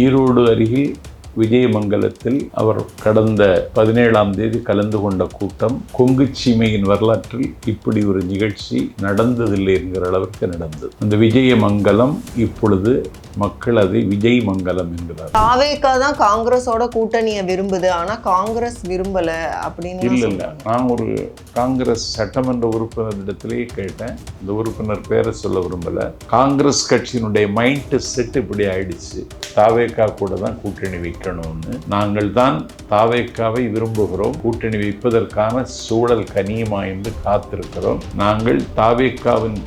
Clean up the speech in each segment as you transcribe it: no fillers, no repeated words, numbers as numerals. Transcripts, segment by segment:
ஈரோடு அருகில் விஜயமங்கலத்தில் அவர் கடந்த 17ஆம் தேதி கலந்து கொண்ட கூட்டம் கொங்கு சீமையின் வரலாற்றில் இப்படி ஒரு நிகழ்ச்சி நடந்ததில்லை என்கிற அளவிற்கு நடந்தது. அந்த விஜயமங்கலம் இப்பொழுது மக்கள் அதை விஜய் மங்கலம் என்கிறார். தாவேகா தான் காங்கிரஸோட கூட்டணியை விரும்புது, ஆனா காங்கிரஸ் விரும்பல அப்படின்னு இல்ல. நான் ஒரு காங்கிரஸ் சட்டமன்ற உறுப்பினரிடத்திலேயே கேட்டேன். இந்த உறுப்பினர் பேரை சொல்ல விரும்பல. காங்கிரஸ் கட்சியினுடைய மைண்ட் செட் இப்படி ஆயிடுச்சு, தாவேகா கூட தான் கூட்டணி வைக்கணும்னு. நாங்கள் தான் தாவேகாவை விரும்புகிறோம், கூட்டணி வைப்பதற்கான சூழல் கனியுமா என்று காத்திருக்கிறோம். நாங்கள் தாவேகாவின்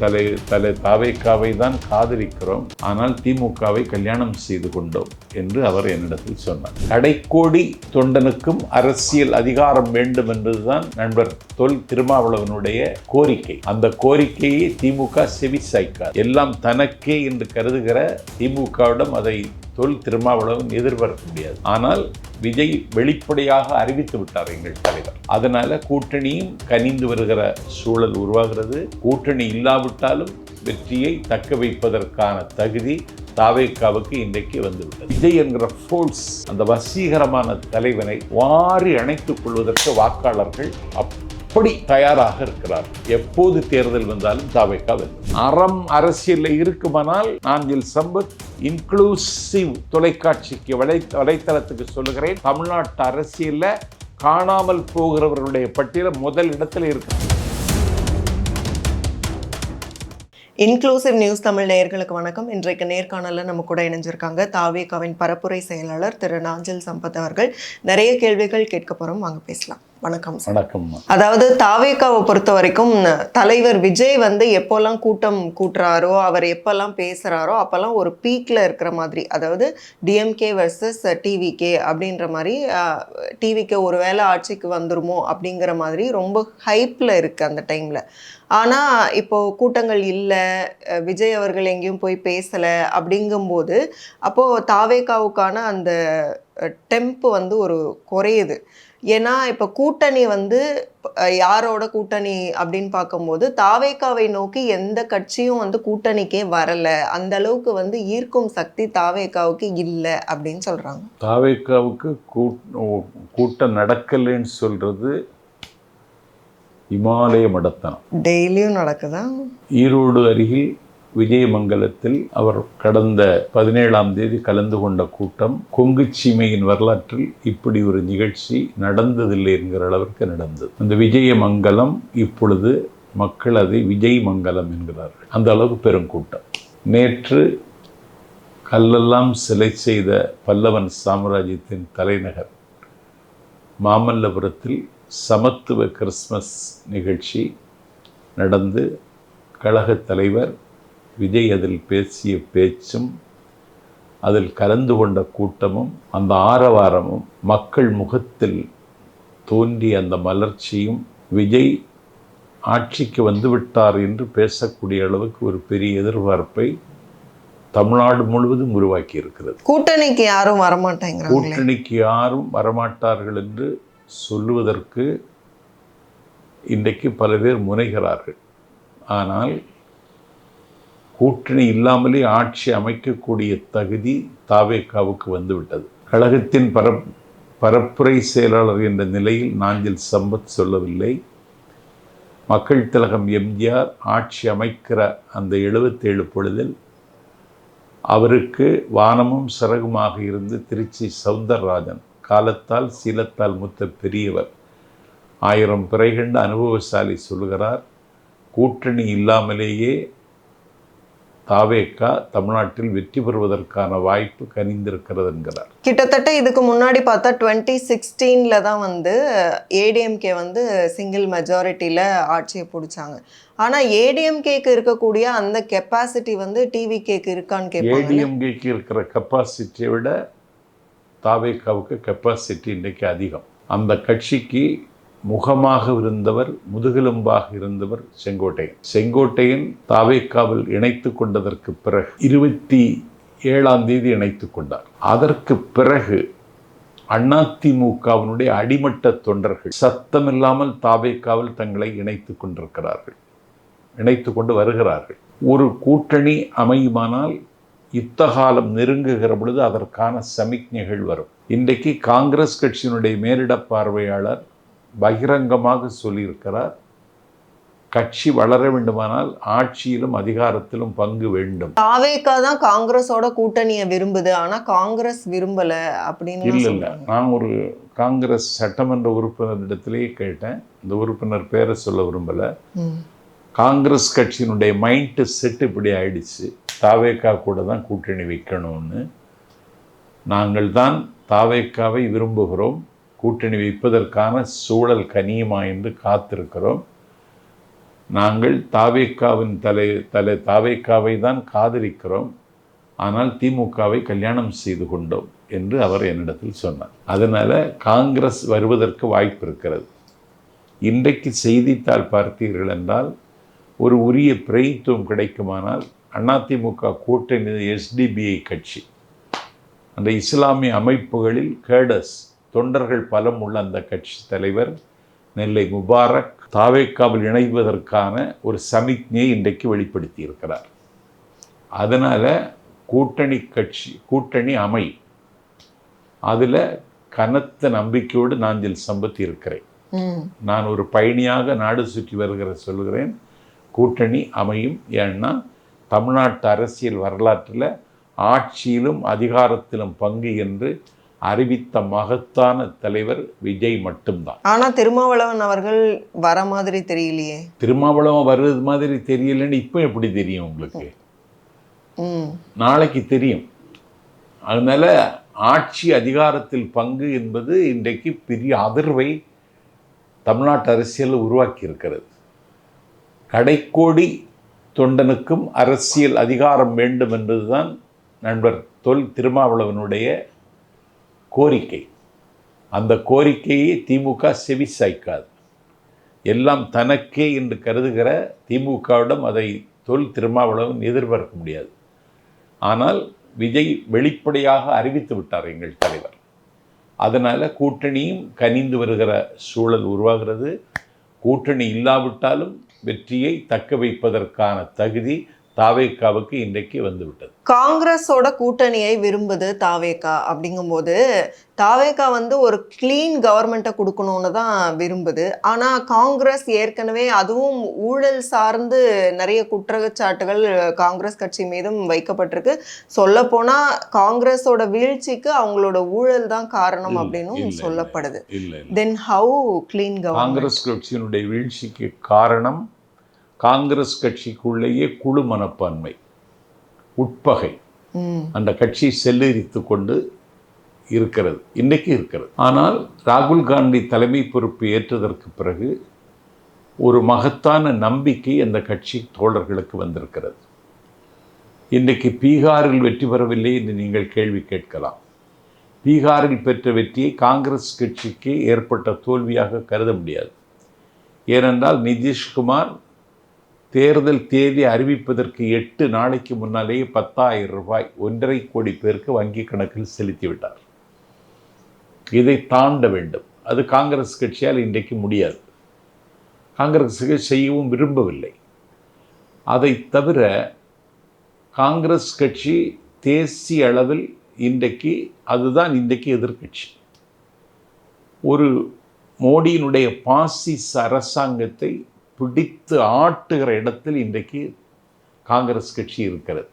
தாவேகாவை தான் காதலிக்கிறோம், ஆனால் திமுகவை கல்யாணம் செய்து கொண்டோம் என்று அவர் என்னிடத்தில் சொன்னார். கடைக்கோடி தொண்டனுக்கும் அரசியல் அதிகாரம் வேண்டும் என்பதுதான் நண்பர் தொல் திருமாவளவனுடைய கோரிக்கை. அந்த கோரிக்கையை திமுக செவி சாய்க்காது. எல்லாம் தனக்கே என்று கருதுகிற திமுகவிடம் அதை தொல் திருமாவளவன் எதிர்பார்க்க முடியாது. ஆனால் விஜய் வெளிப்படையாக அறிவித்து விட்டார் எங்கள் தலைவர். அதனால கூட்டணியும் கனிந்து வருகிற சூழல் உருவாகிறது. கூட்டணி இல்லாவிட்டாலும் வெற்றியை தக்க வைப்பதற்கான தகுதி தாவேகாவுக்கு இன்றைக்கு வந்துவிட்டது. விஜய் என்கிற ஃபோர்ஸ், அந்த வசீகரமான தலைவனை வாரி அணைத்துக் கொள்வதற்கு வாக்காளர்கள் அப்படி தயாராக இருக்கிறார். எப்போது தேர்தல் வந்தாலும் தாவேகா வெல்லும். அறம் அரசியலில் இருக்குமானால் நாஞ்சில் சம்பத் இன்க்ளூசிவ் தொலைக்காட்சிக்கு வலைத்தளத்துக்கு சொல்லுகிறேன், தமிழ்நாட்டு அரசியல்ல காணாமல் போகிறவர்களுடைய பட்டியல முதல் இடத்துல இருக்கு. இன்க்ளூசிவ் நியூஸ் தமிழ் நேயர்களுக்கு வணக்கம். இன்றைக்கு நேர்காணலில் நம்ம கூட இணைஞ்சிருக்காங்க தாவேகாவின் பரப்புரை செயலாளர் திரு நாஞ்சில் சம்பத் அவர்கள். நிறைய கேள்விகள் கேட்க போறோம், வாங்க பேசலாம். வணக்கம். வணக்கம். அதாவது தாவேகாவை பொறுத்த வரைக்கும் தலைவர் விஜய் எப்போல்லாம் கூட்டம் கூட்டுறாரோ, அவர் எப்பெல்லாம் பேசுறாரோ அப்பெல்லாம் ஒரு பீக்ல இருக்கிற மாதிரி, அதாவது டிஎம்கே வர்சஸ் டிவிகே அப்படின்ற மாதிரி, டிவிகே ஒருவேளை ஆட்சிக்கு வந்துருமோ அப்படிங்கிற மாதிரி ரொம்ப ஹைப்ல இருக்கு அந்த டைம்ல. ஆனால் இப்போ கூட்டங்கள் இல்லை, விஜய் அவர்கள் எங்கேயும் போய் பேசலை அப்படிங்கும்போது அப்போது தாவேகாவுக்கான அந்த டெம்ப் ஒரு குறையுது. ஏன்னா இப்போ கூட்டணி யாரோட கூட்டணி அப்படின்னு பார்க்கும்போது தாவேகாவை நோக்கி எந்த கட்சியும் கூட்டணிக்கே வரலை, அந்த அளவுக்கு ஈர்க்கும் சக்தி தாவேகாவுக்கு இல்லை அப்படின்னு சொல்கிறாங்க. தாவேகாவுக்கு கூட்டம் நடக்கலைன்னு சொல்றது இமாலய மடத்தனம். டெய்லியும் நடக்குதா? ஈரோடு அருகில் விஜயமங்கலத்தில் அவர் கடந்த 17ஆம் தேதி கலந்து கொண்ட கூட்டம் கொங்கு சீமையின் வரலாற்றில் இப்படி ஒரு நிகழ்ச்சி நடந்ததில்லை என்கிற அளவிற்கு நடந்தது. அந்த விஜயமங்கலம் இப்பொழுது மக்கள் அதை விஜய் மங்கலம் என்கிறார்கள். அந்த அளவுக்கு பெருங்கூட்டம். நேற்று கல்லெல்லாம் சிலை செய்த பல்லவன் சாம்ராஜ்யத்தின் தலைநகர் மாமல்லபுரத்தில் சமத்துவ கிறிஸ்மஸ் நிகழ்ச்சி நடந்து கழகத் தலைவர் விஜய் அதில் பேசிய பேச்சும், அதில் கலந்து கொண்ட கூட்டமும், அந்த ஆரவாரமும், மக்கள் முகத்தில் தோன்றிய அந்த மலர்ச்சியும், விஜய் ஆட்சிக்கு வந்துவிட்டார் என்று பேசக்கூடிய அளவுக்கு ஒரு பெரிய எதிர்பார்ப்பை தமிழ்நாடு முழுவதும் உருவாக்கி இருக்கிறது. கூட்டணிக்கு யாரும் வரமாட்டாங்க, கூட்டணிக்கு யாரும் வரமாட்டார்கள் என்று சொல்லுவதற்கு இன்றைக்கு பல பேர் முனைகிறார்கள். ஆனால் கூட்டணி இல்லாமலே ஆட்சி அமைக்கக்கூடிய தகுதி தாவேகாவுக்கு வந்துவிட்டது. கழகத்தின் பரப்புரை செயலாளர் என்ற நிலையில் நாஞ்சில் சம்பத் சொல்லவில்லை. மக்கள் திலகம் எம்ஜிஆர் ஆட்சி அமைக்கிற அந்த 77 பொழுதில் அவருக்கு வானமும் சிறகுமாக இருந்து திருச்சி சௌந்தரராஜன், காலத்தால் சீலத்தால் மூத்த பெரியவர், 1000 பிறை கண்ட அனுபவசாலி சொல்லுகிறார், கூட்டணி இல்லாமலேயே தாவேகா தமிழ்நாட்டில் வெற்றி பெறுவதற்கான வாய்ப்பு கனிந்திருக்கிறது என்கிறார். கிட்டத்தட்ட இதுக்கு முன்னாடி பார்த்தா 2016 தான் ஏடிஎம்கே சிங்கிள் மெஜாரிட்டியில் ஆட்சியை பிடிச்சாங்க. ஆனால் ஏடிஎம்கேக்கு இருக்கக்கூடிய அந்த கெப்பாசிட்டி டிவிகேக்கு இருக்கான்னு கேட்பாங்க. ஏடிஎம்கேக்கு இருக்கிற கெப்பாசிட்டியை விட தாவேகாவுக்கு கெப்பாசிட்டி இன்றைக்கு அதிகம். அந்த கட்சிக்கு முகமாக இருந்தவர், முதுகெலும்பாக இருந்தவர் செங்கோட்டையன் தாவேகாவில் இணைத்து கொண்டதற்கு பிறகு 27ஆம் தேதி இணைத்து கொண்டார். அதற்கு பிறகு அதிமுகவினுடைய அடிமட்ட தொண்டர்கள் சத்தமில்லாமல் தாவேகாவில் தங்களை இணைத்து கொண்டிருக்கிறார்கள், இணைத்து கொண்டு வருகிறார்கள். ஒரு கூட்டணி அமையுமானால் யுத்த காலம் நெருங்குகிற பொழுது அதற்கான சமிக்ஞைகள் வரும். இன்றைக்கு காங்கிரஸ் கட்சியினுடைய மேலிட பார்வையாளர் பகிரங்கமாக சொல்லியிருக்கிறார், கட்சி வளர வேண்டுமானால் ஆட்சியிலும் அதிகாரத்திலும் பங்கு வேண்டும். தாவேகா தான் காங்கிரஸோட கூட்டணியை விரும்புது, ஆனா காங்கிரஸ் விரும்பல அப்படின்னு இல்லை. நான் ஒரு காங்கிரஸ் சட்டமன்ற உறுப்பினரிடத்திலேயே கேட்டேன், இந்த உறுப்பினர் பேரை சொல்ல விரும்பலை. காங்கிரஸ் கட்சியினுடைய மைண்ட் செட் இப்படி ஆயிடுச்சு, தாவேகா கூட தான் கூட்டணி வைக்கணும்னு. நாங்கள் தான் தாவேகாவை விரும்புகிறோம், கூட்டணி வைப்பதற்கான சூழல் கனியுமா என்று காத்திருக்கிறோம். நாங்கள் தாவேகாவை தான் காதலிக்கிறோம், ஆனால் திமுகவை கல்யாணம் செய்து கொண்டோம் என்று அவர் என்னிடத்தில் சொன்னார். அதனால் காங்கிரஸ் வருவதற்கு வாய்ப்பு இருக்கிறது. இன்றைக்கு செய்தித்தாள் பார்த்தீர்கள் என்றால் ஒரு உரிய பிரதித்துவம் கிடைக்குமானால் அதிமுக கூட்டணி SDBI கட்சி, அந்த இஸ்லாமிய அமைப்புகளில் கேடர்ஸ் தொண்டர்கள் பலம் உள்ள அந்த கட்சி தலைவர் நெல்லை முபாரக் தாவேகாவில் இணைவதற்கான ஒரு சமிக்ஞையை இன்றைக்கு வெளிப்படுத்தி இருக்கிறார். அதனால் கூட்டணி அமை, அதில் கனத்த நம்பிக்கையோடு நாஞ்சில் சம்பத் இருக்கிறேன். நான் ஒரு பயணியாக நாடு சுற்றி சொல்கிறேன், கூட்டணி அமையும். ஏன்னா தமிழ்நாட்டு அரசியல் வரலாற்றில் ஆட்சியிலும் அதிகாரத்திலும் பங்கு என்று அறிவித்த மகத்தான தலைவர் விஜய் மட்டும்தான். ஆனா திருமாவளவன் அவர்கள் வர மாதிரி தெரியலையே. திருமாவளவன் வர்றது மாதிரி தெரியலன்னு இப்போ எப்படி தெரியும் உங்களுக்கு? நாளைக்கு தெரியும். அதனால ஆட்சி அதிகாரத்தில் பங்கு என்பது இன்றைக்கு பெரிய அதிர்வை தமிழ்நாட்டு அரசியல் உருவாக்கி இருக்கிறது. கடைக்கோடி தொண்டனுக்கும் அரசியல் அதிகாரம் வேண்டும் என்பதுதான் நண்பர் திருமாவளவனுடைய கோரிக்கை. அந்த கோரிக்கையை திமுக செவி சாய்க்காது. எல்லாம் தனக்கே என்று கருதுகிற திமுகவிடம் அதை திருமாவளவன் எதிர்பார்க்க முடியாது. ஆனால் விஜய் வெளிப்படையாக அறிவித்து விட்டார் எங்கள் தலைவர். அதனால் கூட்டணியும் கனிந்து வருகிற சூழல் உருவாகிறது. கூட்டணி இல்லாவிட்டாலும் வெற்றியை தக்க வைப்பதற்கான தகுதி தாவேகாவுக்கு இன்றைக்கு வந்துவிட்டது. காங்கிரஸோட கூட்டணியை விரும்புது தாவேகா. அப்படிங்கும்போது தாவேகா ஒரு கிளீன் கவர்மெண்ட்டை கொடுக்கணும்னு தான் விரும்புது. ஆனால் காங்கிரஸ் ஏற்கனவே அதுவும் ஊழல் சார்ந்து நிறைய குற்றச்சாட்டுகள் காங்கிரஸ் கட்சி மீதும் வைக்கப்பட்டிருக்கு. சொல்லப்போனால் காங்கிரஸோட வீழ்ச்சிக்கு அவங்களோட ஊழல் தான் காரணம் அப்படின்னு சொல்லப்படுது. Then how clean government? Congress கட்சியினுடைய வீழ்ச்சிக்கு காரணம் காங்கிரஸ் கட்சிக்குள்ளேயே குழு மனப்பான்மை, உட்பகை. அந்த கட்சி செல்லரித்து கொண்டு இருக்கிறது, இன்றைக்கு இருக்கிறது. ஆனால் ராகுல் காந்தி தலைமை பொறுப்பு ஏற்றதற்கு பிறகு ஒரு மகத்தான நம்பிக்கை அந்த கட்சி தோழர்களுக்கு வந்திருக்கிறது. இன்றைக்கு பீகாரில் வெற்றி பெறவில்லை என்று நீங்கள் கேள்வி கேட்கலாம். பீகாரில் பெற்ற வெற்றியை காங்கிரஸ் கட்சிக்கு ஏற்பட்ட தோல்வியாக கருத முடியாது. ஏனென்றால் நிதிஷ்குமார் தேர்தல் தேதி அறிவிப்பதற்கு 8 நாளைக்கு முன்னாலேயே 10,000 ரூபாய் 1.5 கோடி பேருக்கு வங்கி கணக்கில் செலுத்திவிட்டார். இதை தாண்ட வேண்டும். அது காங்கிரஸ் கட்சியால் இன்றைக்கு முடியாது. காங்கிரஸ் செய்யவும் விரும்பவில்லை. அதை தவிர காங்கிரஸ் கட்சி தேசிய அளவில் அதுதான் இன்றைக்கு எதிர்க்கட்சி. ஒரு மோடியினுடைய பாசிச அரசாங்கத்தை பிடித்து ஆட்டுகிற இடத்தில் இன்றைக்கு காங்கிரஸ் கட்சி இருக்கிறது.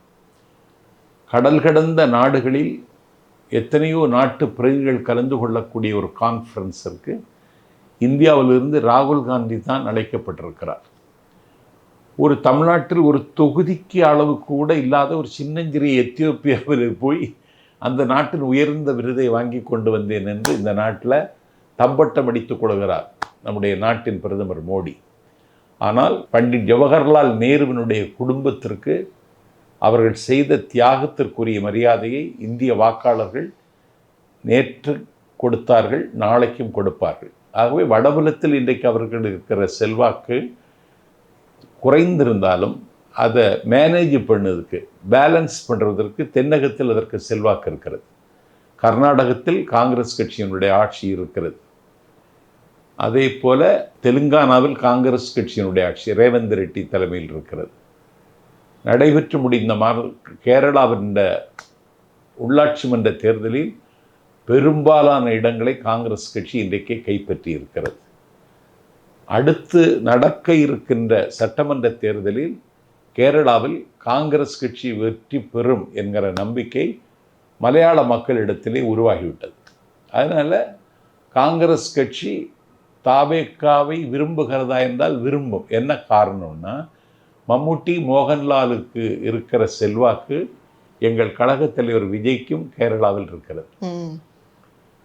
கடல் கடந்த நாடுகளில் எத்தனையோ நாட்டு பிரதிகள் கலந்து கொள்ளக்கூடிய ஒரு கான்ஃபரன்ஸிற்கு இந்தியாவிலிருந்து ராகுல் காந்தி தான் அழைக்கப்பட்டிருக்கிறார். ஒரு தமிழ்நாட்டில் ஒரு தொகுதிக்கு அளவு கூட இல்லாத ஒரு சின்னஞ்சிறிய எத்தியோப்பியாவில் போய் அந்த நாட்டின் உயர்ந்த விருதை வாங்கி கொண்டு வந்தேன் என்று இந்த நாட்டில் தம்பட்டம் அடித்துக் கொள்கிறார் நம்முடைய நாட்டின் பிரதமர் மோடி. ஆனால் பண்டிட் ஜவஹர்லால் நேருவினுடைய குடும்பத்திற்கு அவர்கள் செய்த தியாகத்திற்குரிய மரியாதையை இந்திய வாக்காளர்கள் நேற்று கொடுத்தார்கள், நாளைக்கும் கொடுப்பார்கள். ஆகவே வடபுலத்தில் இன்றைக்கு அவர்கள் இருக்கிற செல்வாக்கு குறைந்திருந்தாலும் அதை மேனேஜ் பண்ணுறதுக்கு, பேலன்ஸ் பண்ணுறதற்கு தென்னகத்தில் அதற்கு செல்வாக்கு இருக்கிறது. கர்நாடகத்தில் காங்கிரஸ் கட்சியினுடைய ஆட்சி இருக்கிறது. அதே போல் தெலுங்கானாவில் காங்கிரஸ் கட்சியினுடைய ஆட்சி ரேவந்த் ரெட்டி தலைமையில் இருக்கிறது. நடைபெற்று முடிந்த கேரளாவின் உள்ளாட்சி மன்ற தேர்தலில் பெரும்பாலான இடங்களை காங்கிரஸ் கட்சி இன்றைக்கே கைப்பற்றி இருக்கிறது. அடுத்து நடக்க இருக்கின்ற சட்டமன்ற தேர்தலில் கேரளாவில் காங்கிரஸ் கட்சி வெற்றி பெறும் என்கிற நம்பிக்கை மலையாள மக்களிடத்திலே உருவாகிவிட்டது. அதனால் காங்கிரஸ் கட்சி தாவேக்காவை விரும்புகிறதா என்றால் விரும்பும். என்ன காரணம்னா, மம்முட்டி மோகன்லாலுக்கு இருக்கிற செல்வாக்கு எங்கள் கழகத் தலைவர் விஜய்க்கும் கேரளாவில் இருக்கிறது.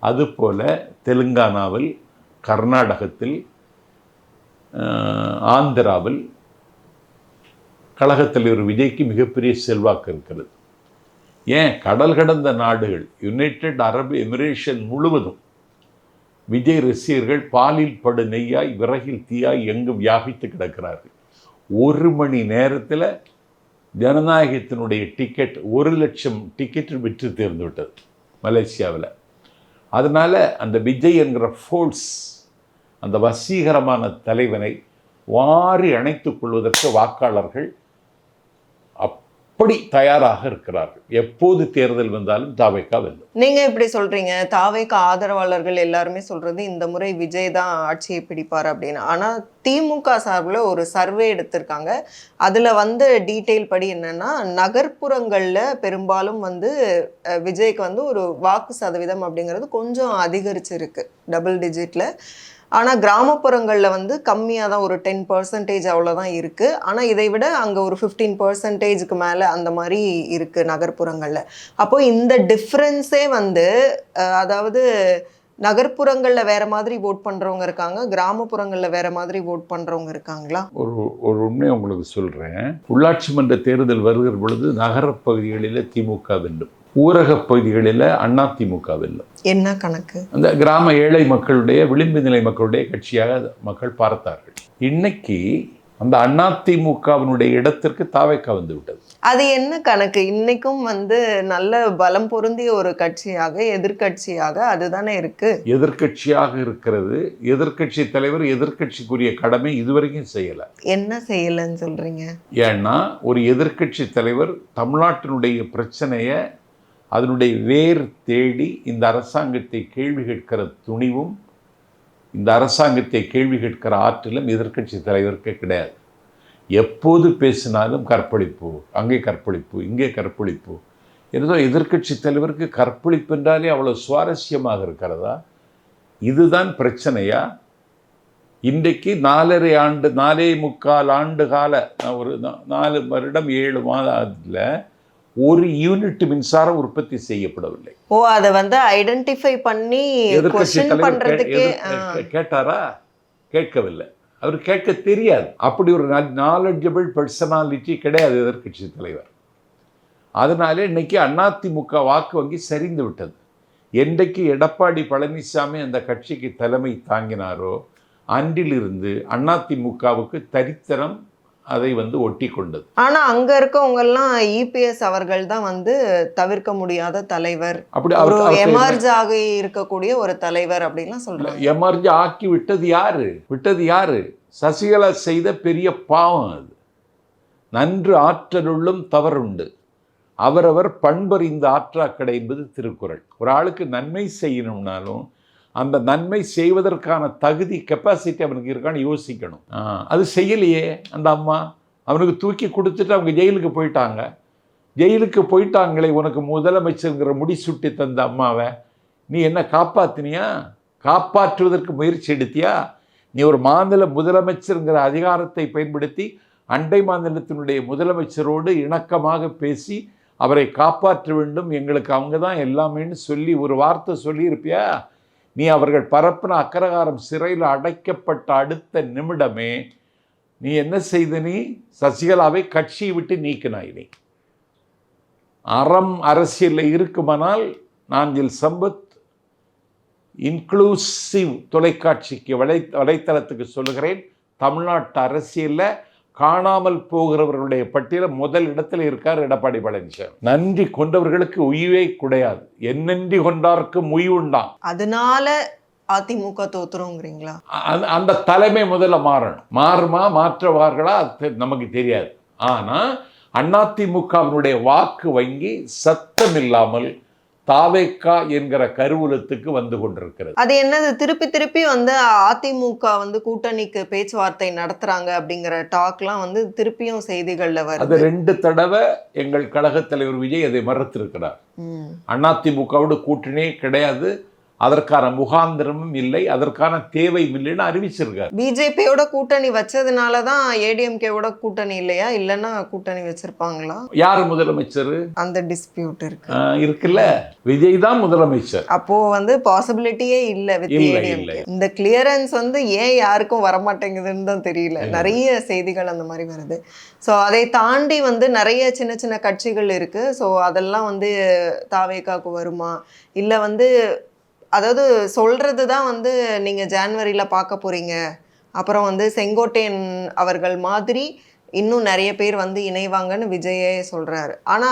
அதுபோல தெலுங்கானாவில், கர்நாடகத்தில், ஆந்திராவில் கழகத் தலைவர் விஜய்க்கு மிகப்பெரிய செல்வாக்கு இருக்கிறது. ஏன், கடல் கடந்த நாடுகள் யுனைடெட் அரபு எமிரேஷன் முழுவதும் விஜய் ரசிகர்கள் பாலில் படு நெய்யாய் விறகில் தீயாய் எங்கும் வியாபித்து கிடக்கிறார்கள். 1 மணி நேரத்தில் ஜனநாயகத்தினுடைய டிக்கெட் 1 லட்சம் டிக்கெட் விற்று தேர்ந்து விட்டது மலேசியாவில். அதனால் அந்த விஜய் என்கிற ஃபோர்ஸ், அந்த வசீகரமான தலைவனை வாரி அணைத்துக் கொள்வதற்கு வாக்காளர்கள் அப்படி தயாராக இருக்கிறார்கள். எப்போது தேர்தல் வந்தாலும் தாவேக்கா வெல்லும். நீங்க இப்படி சொல்றீங்க, தாவேக்கா ஆதரவாளர்கள் எல்லாருமே சொல்றது இந்த முறை விஜய் தான் ஆட்சியை பிடிப்பார் அப்படின்னு. ஆனா திமுக சார்பில் ஒரு சர்வே எடுத்திருக்காங்க. அதுல டீட்டெயில் படி என்னன்னா, நகர்ப்புறங்கள்ல பெரும்பாலும் விஜய்க்கு ஒரு வாக்கு சதவீதம் அப்படிங்கிறது கொஞ்சம் அதிகரிச்சிருக்கு, டபுள் டிஜிட்ல. ஆனால் கிராமப்புறங்களில் கம்மியாக தான், ஒரு 10% அவ்வளோதான் இருக்குது. ஆனால் இதை விட அங்கே ஒரு 15%க்கு மேலே அந்த மாதிரி இருக்குது நகர்ப்புறங்களில். அப்போது இந்த டிஃப்ரென்ஸே அதாவது நகர்ப்புறங்களில் வேறு மாதிரி ஓட் பண்ணுறவங்க இருக்காங்க, கிராமப்புறங்களில் வேறு மாதிரி ஓட் பண்ணுறவங்க இருக்காங்களா? ஒரு உண்மையை உங்களுக்கு சொல்கிறேன். உள்ளாட்சி மன்ற தேர்தல் வருகிற பொழுது நகரப்பகுதிகளில் திமுக வெல்லும், ஊரக பகுதிகளில் அதிமுக வெல்லும். என்ன கணக்கு? அந்த கிராம ஏழை மக்களுடைய, விளிம்பு நிலை மக்களுடைய கட்சியாக மக்கள் பார்த்தார்கள். இன்னைக்கு அந்த அதிமுகவினுடைய இடத்திற்கு தாவேக்கா வந்து விட்டது. அது என்ன கணக்கு? இன்னைக்கும் நல்ல பலம் பொருந்திய ஒரு கட்சியாக, எதிர்கட்சியாக அதுதானே இருக்கு. எதிர்கட்சியாக இருக்கிறது. எதிர்கட்சி தலைவர் எதிர்கட்சிக்குரிய கடமை இதுவரைக்கும் செய்யல. என்ன செய்யலன்னு சொல்றீங்க? ஏன்னா ஒரு எதிர்கட்சி தலைவர் தமிழ்நாட்டினுடைய பிரச்சனையை, அதனுடைய வேர் தேடி இந்த அரசாங்கத்தை கேள்வி கேட்கிற துணிவும், இந்த அரசாங்கத்தை கேள்வி கேட்கிற ஆற்றிலும் எதிர்கட்சி தலைவருக்கு கிடையாது. எப்போது பேசினாலும் கற்பழிப்பு, அங்கே கற்பழிப்பு, இங்கே கற்பழிப்பு. ஏதோ எதிர்கட்சி தலைவருக்கு கற்பழிப்பு என்றாலே அவ்வளோ சுவாரஸ்யமாக இருக்கிறதா? இதுதான் பிரச்சனையா? இன்றைக்கு 4.25 ஆண்டு கால, ஒரு 4 வருடம் 7 மாதத்தில் 1 யூனிட் மின்சாரம் உற்பத்தி செய்யப்படவில்லை. அதை ஐடென்டிஃபை பண்ணி கேட்டாரா? கேட்கவில்லை. அவர் கேட்க தெரியாது. அப்படி ஒரு நாலெட்ஜபிள் பர்சனாலிட்டி கிடையாது எதிர்கட்சி தலைவர். அதனாலே இன்னைக்கு அதிமுக வாக்கு வங்கி சரிந்து விட்டது. என்றைக்கு எடப்பாடி பழனிசாமி அந்த கட்சிக்கு தலைமை தாங்கினாரோ அன்றிலிருந்து அதிமுகவுக்கு தரித்திரம் அதை ஒட்டி கொண்டது. ஆனா அங்க இருக்கவங்க எல்லாம் இபிஎஸ் அவர்கள் தான் தவிர்க்க முடியாத தலைவர், அப்படி எமர்ஜ் ஆகி இருக்கக்கூடிய ஒரு தலைவர் அப்படின்லாம் சொல்றாங்க. எமர்ஜ் ஆக்கி விட்டது யாரு? சசிகலா செய்த பெரிய பாவம் அது. நன்று ஆற்றலுள்ளும் தவறுண்டு, அவரவர் பண்பறிந்த ஆற்றாக்கடை என்பது திருக்குறள். ஒரு ஆளுக்கு நன்மை செய்யணும்னாலும் அந்த நன்மை செய்வதற்கான தகுதி, கெப்பாசிட்டி அவனுக்கு இருக்கான்னு யோசிக்கணும். அது செய்யலையே அந்த அம்மா. அவனுக்கு தூக்கி கொடுத்துட்டு அவங்க ஜெயிலுக்கு போயிட்டாங்க. ஜெயிலுக்கு போயிட்டாங்களே, உனக்கு முதலமைச்சருங்கிற முடிசூட்டி தந்த அம்மாவை நீ என்ன காப்பாற்றினியா? காப்பாற்றுவதற்கு முயற்சி எடுத்தியா? நீ ஒரு மாநில முதலமைச்சருங்கிற அதிகாரத்தை பயன்படுத்தி அண்டை மாநிலத்தினுடைய முதலமைச்சரோடு இணக்கமாக பேசி அவரை காப்பாற்ற வேண்டும், எங்களுக்கு அவங்க தான் எல்லாமேன்னு சொல்லி ஒரு வார்த்தை சொல்லியிருப்பியா? நீ அவர்கள் பரப்பின அக்கரகாரம் சிறையில் அடைக்கப்பட்ட அடுத்த நிமிடமே நீ என்ன செய்த? நீ சசிகலாவை கட்சியை விட்டு நீக்கினாய். நீ அறம் அரசியலில் இருக்குமானால் நாஞ்சில் சம்பத் இன்க்ளூசிவ் தொலைக்காட்சிக்கு வலைத்தளத்துக்கு சொல்லுகிறேன், தமிழ்நாட்டு அரசியலில் காணாமல் போகிறவர்களுடைய பட்டியல முதல் இடத்துல இருக்கார் எடப்பாடி பழனிசாமி. நன்றி கொண்டவர்களுக்கு உய்வே கிடையாது, என்னன்றி கொண்டாருக்கு உய்வுண்டாம். அதனால அதிமுக தோத்துறோங்கிறீங்களா? அந்த தலைமை முதல்ல மாறணும். மாறுமா, மாற்றுவார்களா நமக்கு தெரியாது. ஆனா அதிமுகவினுடைய வாக்கு வங்கி சத்தமில்லாமல் தாவேக்கா என்கிற கருவூலத்துக்கு வந்து கொண்டிருக்கிறது. அது என்னது திருப்பி திருப்பி வந்து அதிமுக வந்து கூட்டணிக்கு பேச்சுவார்த்தை நடத்துறாங்க அப்படிங்கிற டாக்லாம் வந்து திருப்பியும் செய்திகள்ல அது வருது. 2 தடவை எங்கள் கழக தலைவர் விஜய் அதை மறுத்திருக்கிறார். அதிமுகவோடு கூட்டணியே கிடையாது, அதற்கான முகாந்திரமும் இல்லை, அதற்கான தேவையும் இல்லைன்னு அறிவிச்சிருக்காரு. பிஜேபியோட கூட்டணி வச்சதுனாலதான் ஏடிஎம்கேவோட கூட்டணி இல்லையா, இல்லைன்னா கூட்டணி வச்சிருப்பாங்களா? யாரு முதலமைச்சர்? அந்த டிஸ்பியூட் இருக்குல்ல, விஜய் தான் முதலமைச்சர். அப்போ வந்து பாசிபிலிட்டியே இல்ல வித் ஏடிஎம்கே. இந்த கிளியரன்ஸ் வந்து ஏன் யாருக்கும் வரமாட்டேங்குதுன்னு தான் தெரியல. நிறைய செய்திகள் அந்த மாதிரி வருது. ஸோ அதை தாண்டி வந்து நிறைய சின்ன சின்ன கட்சிகள் இருக்கு. ஸோ அதெல்லாம் வந்து தாவேக்காக்கு வருமா, இல்லை வந்து அதாவது சொல்றது தான் வந்து நீங்க ஜனவரியில பார்க்க போறீங்க, அப்புறம் வந்து செங்கோட்டையன் அவர்கள் மாதிரி இன்னும் நிறைய பேர் வந்து இணைவாங்கன்னு விஜயே சொல்றாரு. ஆனா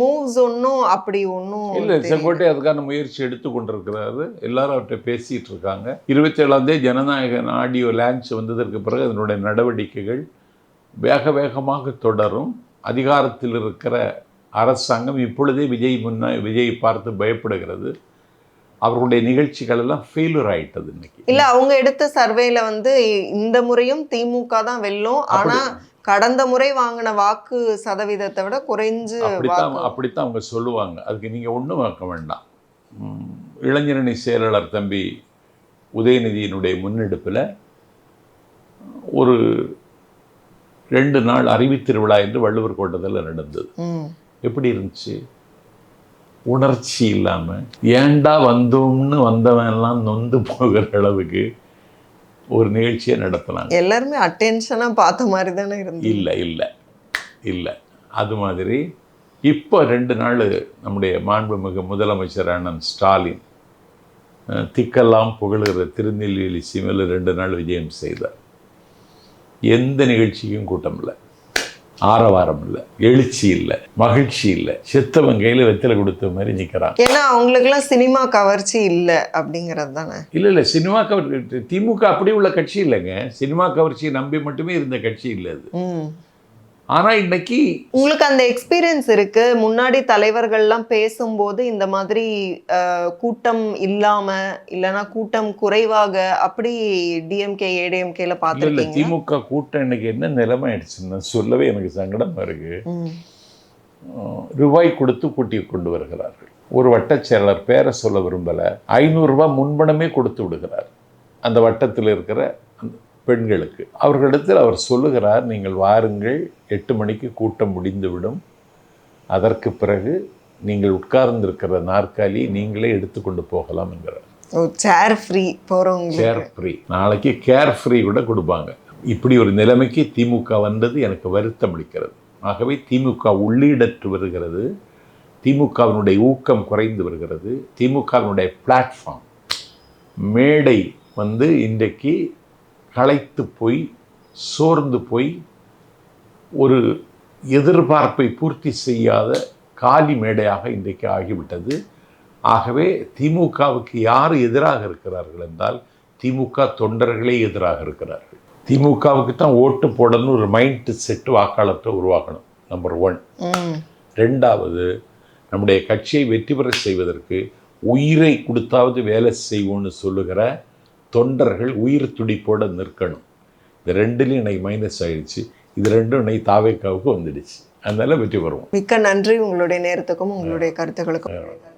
மூவ்ஸ் ஒன்றும் அப்படி ஒன்றும் இல்லை. செங்கோட்டை அதுக்கான முயற்சி எடுத்து கொண்டிருக்கிறாரு. எல்லாரும் அவர்கிட்ட பேசிட்டு இருக்காங்க. 27ஆம் தேதி ஜனநாயக ஆடியோ லான்ச் வந்ததற்கு பிறகு அதனுடைய நடவடிக்கைகள் வேக வேகமாக தொடரும். அதிகாரத்தில் இருக்கிற அரசாங்கம் இப்பொழுதே விஜய் பார்த்து பயப்படுகிறது. அவர்களுடைய நிகழ்ச்சிகள் எல்லாம் ஃபெயிலியர் ஆயிட்டது இன்னைக்கு. இல்ல, அவங்க எடுத்த சர்வேல வந்து இந்த முறையும் திமுக தான் வெல்லும், ஆனா கடந்த முறை வாங்கின வாக்கு சதவீதத்தை விட குறைஞ்சு அப்படித்தான் அவங்க சொல்லுவாங்க. அதுக்கு நீங்க ஒன்றும் வைக்க வேண்டாம். இளைஞரணி செயலாளர் தம்பி உதயநிதியினுடைய முன்னெடுப்பில் ஒரு 2 நாள் அறிவித்திருவிழா என்று வள்ளுவர் கோட்டத்தில் நடந்தது. எப்படி இருந்துச்சு? உணர்ச்சி இல்லாமல் ஏண்டா வந்தோம்னு வந்தவன்லாம் நொந்து போகிற அளவுக்கு ஒரு நிகழ்ச்சியை நடத்தினாங்க. எல்லாருமே அட்டென்ஷனாக பார்த்த மாதிரி தானே இருந்தது. இல்லை அது மாதிரி இப்போ 2 நாள் நம்முடைய மாண்புமிகு முதலமைச்சர் அண்ணன் ஸ்டாலின் திக்கெல்லாம் புகழுகிற திருநெல்வேலி சீமையில் 2 நாள் விஜயம் செய்தார். எந்த நிகழ்ச்சிக்கும் கூட்டம் இல்லை, ஆரவாரம் இல்லை, எழுச்சி இல்லை, மகிழ்ச்சி இல்லை. செத்தவன் கையில் வெத்தலை கொடுத்த மாதிரி நிற்கிறான். ஏன்னா அவங்களுக்குலாம் சினிமா கவர்ச்சி இல்லை அப்படிங்கிறது தானே. இல்லை சினிமா கவர்ச்சி திமுக அப்படி உள்ள கட்சி இல்லைங்க. சினிமா கவர்ச்சியை நம்பி மட்டுமே இருந்த கட்சி இல்லை அது. ஆனால் இன்னைக்கு உங்களுக்கு அந்த எக்ஸ்பீரியன்ஸ் இருக்கு. முன்னாடி தலைவர்கள்லாம் பேசும்போது இந்த மாதிரி கூட்டம் இல்லாம இல்லைன்னா கூட்டம் குறைவாக அப்படி டிஎம்கே ஏடிஎம்கேல பார்த்துருக்கீங்க? திமுக கூட்டம் இன்னைக்கு என்ன நிலைமை ஆயிடுச்சுன்னு சொல்லவே எனக்கு சங்கடமா இருக்கு. ரூபாய் கொடுத்து கூட்டி கொண்டு வருகிறார்கள். ஒரு வட்டச் செயலாளர் பேரை சொல்ல விரும்பலை, 500 ரூபாய் முன்பணமே கொடுத்து விடுகிறார் அந்த வட்டத்தில் இருக்கிற அந்த பெண்களுக்கு. அவர்களிடத்தில் அவர் சொல்லுகிறார், நீங்கள் வாருங்கள், 8 மணிக்கு கூட்டம் முடிந்துவிடும், அதற்கு பிறகு நீங்கள் உட்கார்ந்திருக்கிற நாற்காலி நீங்களே எடுத்துக்கொண்டு போகலாம் என்கிறார். சேர் ஃப்ரீ போகிறவங்க, சேர் ஃப்ரீ. நாளைக்கு கேர் ஃப்ரீ கூட கொடுப்பாங்க. இப்படி ஒரு நிலைமைக்கு திமுக வந்தது எனக்கு வருத்தம் அளிக்கிறது. ஆகவே திமுக உள்ளீடற்று வருகிறது, திமுகவினுடைய ஊக்கம் குறைந்து வருகிறது, திமுகவினுடைய பிளாட்ஃபார்ம் மேடை வந்து இன்றைக்கு களைத்து போய் சோர்ந்து போய் ஒரு எதிர்பார்ப்பை பூர்த்தி செய்யாத காலி மேடையாக இன்றைக்கு ஆகிவிட்டது. ஆகவே திமுகவுக்கு யார் எதிராக இருக்கிறார்கள் என்றால் திமுக தொண்டர்களே எதிராக இருக்கிறார்கள். திமுகவுக்கு தான் ஓட்டு போடணும்னு ஒரு மைண்ட் செட் வாக்காளர்கிட்ட உருவாக்கணும், நம்பர் 1. 2வது, நம்முடைய கட்சியை வெற்றி பெற செய்வதற்கு உயிரை கொடுத்தாவது வேலை செய்வோன்னு சொல்லுகிற தொண்டர்கள் உயிர் துடிப்போடு நிற்கணும். இந்த 2லையும் இன்னைக்கு மைனஸ் ஆயிடுச்சு. இது 2ம் இன்னைக்கு தாவேக்காவுக்கு வந்துடுச்சு. அதனால வெற்றி பெறுவோம். மிக்க நன்றி உங்களுடைய நேரத்துக்கும் உங்களுடைய கருத்துக்களுக்கும்.